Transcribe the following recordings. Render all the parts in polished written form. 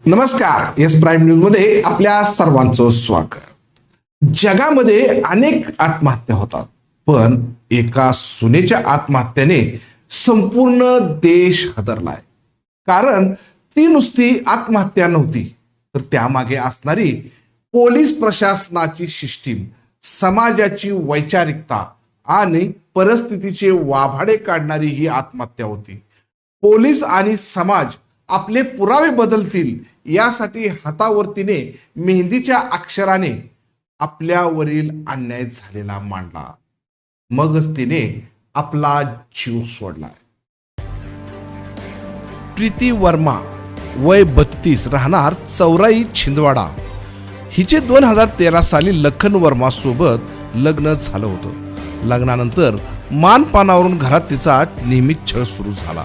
नमस्कार. S prime news मध्ये आपल्या सर्वांचं स्वागत. जगामध्ये अनेक आत्महत्या होतात, पण एका सुनेच्या आत्महत्येने संपूर्ण देश हादरलाय. कारण ती नुसती आत्महत्या नव्हती, तर त्यामागे असणारी पोलीस प्रशासनाची सिस्टीम, समाजाची वैचारिकता आणि परिस्थितीचे वाभाडे काढणारी ही आत्महत्या होती. पोलीस आणि समाज आपले पुरावे बदलतील यासाठी हातावरतीने मेहंदीच्या अक्षराने आपल्यावरील अन्याय झालेला मांडला. मगच तिने आपला जीव सोडला. प्रीती वर्मा, वय 32, राहणार चौराई, छिंदवाडा. हिचे 2013 साली लखन वर्मा सोबत लग्न झालं होतं. लग्नानंतर मानपानावरून घरात तिचा नियमित छळ सुरू झाला.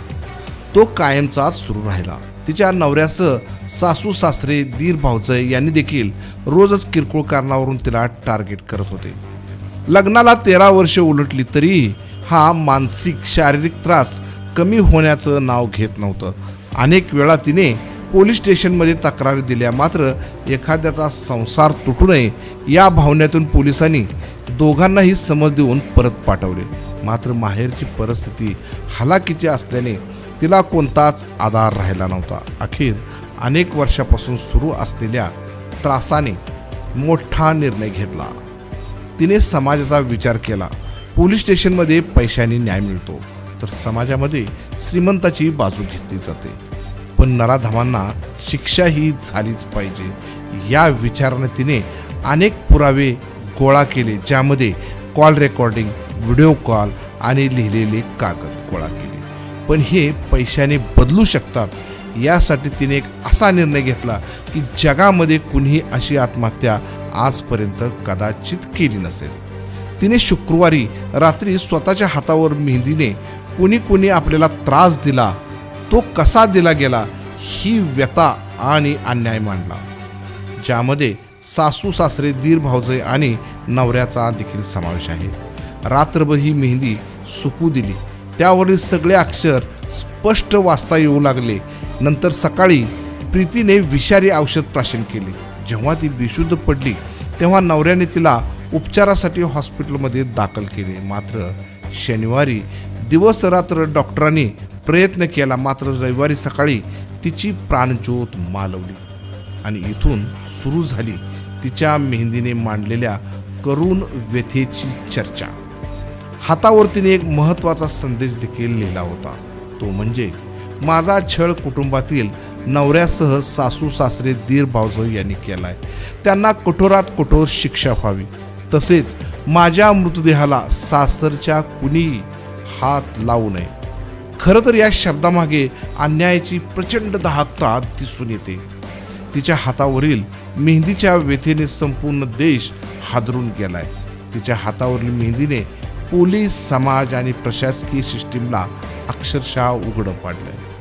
तो कायमचाच सुरू राहिला. तिच्या नवऱ्यासह सासू सासरे, दीर भावजय यांनी देखील रोजच किरकोळ कारणावरून तिला टार्गेट करत होते. लग्नाला 13 वर्षे उलटली तरी हा मानसिक शारीरिक त्रास कमी होण्याचं नाव घेत नव्हतं. अनेक वेळा तिने पोलीस स्टेशनमध्ये तक्रारी दिल्या, मात्र एखाद्याचा संसार तुटू नये या भावनेतून पोलिसांनी दोघांनाही समज देऊन परत पाठवले. मात्र माहेरची परिस्थिती हलाखीची असल्याने तिला कोणताच आधार राहिला नव्हता. अखेर अनेक वर्षापासून सुरू असलेल्या त्रासाने मोठा निर्णय घेतला. तिने समाजाचा विचार केला. पोलीस स्टेशनमध्ये पैशाने न्याय मिळतो, तर समाजामध्ये श्रीमंताची बाजू घेतली जाते. पण नराधमांना शिक्षा ही झालीच पाहिजे या विचाराने तिने अनेक पुरावे गोळा केले, ज्यामध्ये कॉल रेकॉर्डिंग, व्हिडिओ कॉल आणि लिहिलेले कागद गोळा केले. पण हे पैशाने बदलू शकतात यासाठी तिने एक असा निर्णय घेतला की जगामध्ये कुणीही अशी आत्महत्या आजपर्यंत कदाचित केली नसेल. तिने शुक्रवारी रात्री स्वतःच्या हातावर मेहंदीने कोणी आपल्याला त्रास दिला, तो कसा दिला गेला ही व्यथा आणि अन्याय मांडला, ज्यामध्ये सासू सासरे, दीर भावजय आणि नवऱ्याचा देखील समावेश आहे. रात्रभर ही मेहंदी सुकू दिली. त्यावरील सगळे अक्षर स्पष्ट वाचता येऊ लागले. नंतर सकाळी प्रीतीने विषारी औषध प्राशन केले. जेव्हा ती बेशुद्ध पडली तेव्हा नवऱ्याने तिला उपचारासाठी हॉस्पिटलमध्ये दाखल केले. मात्र शनिवारी दिवस रात्र डॉक्टरांनी प्रयत्न केला, मात्र रविवारी सकाळी तिची प्राणज्योत मालवली. आणि इथून सुरू झाली तिच्या मेहंदीने मांडलेल्या करुण व्यथेची चर्चा. हातावर तिने एक महत्त्वाचा संदेश देखील लिहिला होता. तो म्हणजे, माझा छळ कुटुंबातील नवऱ्यासह सासू सासरे, दीर भावजय यांनी केलाय. त्यांना कठोरात कठोर शिक्षा व्हावी. तसेच माझ्या मृतदेहाला सासरच्या कुणीही हात लावू नये. खरं तर या शब्दामागे अन्यायाची प्रचंड दाहकता दिसून येते. तिच्या हातावरील मेहंदीच्या व्यथेने संपूर्ण देश हादरून गेलाय. तिच्या हातावरील मेहंदीने पोलीस, समाज आणि प्रशासकीय सिस्टीमला अक्षरशः उघडं पाडलंय.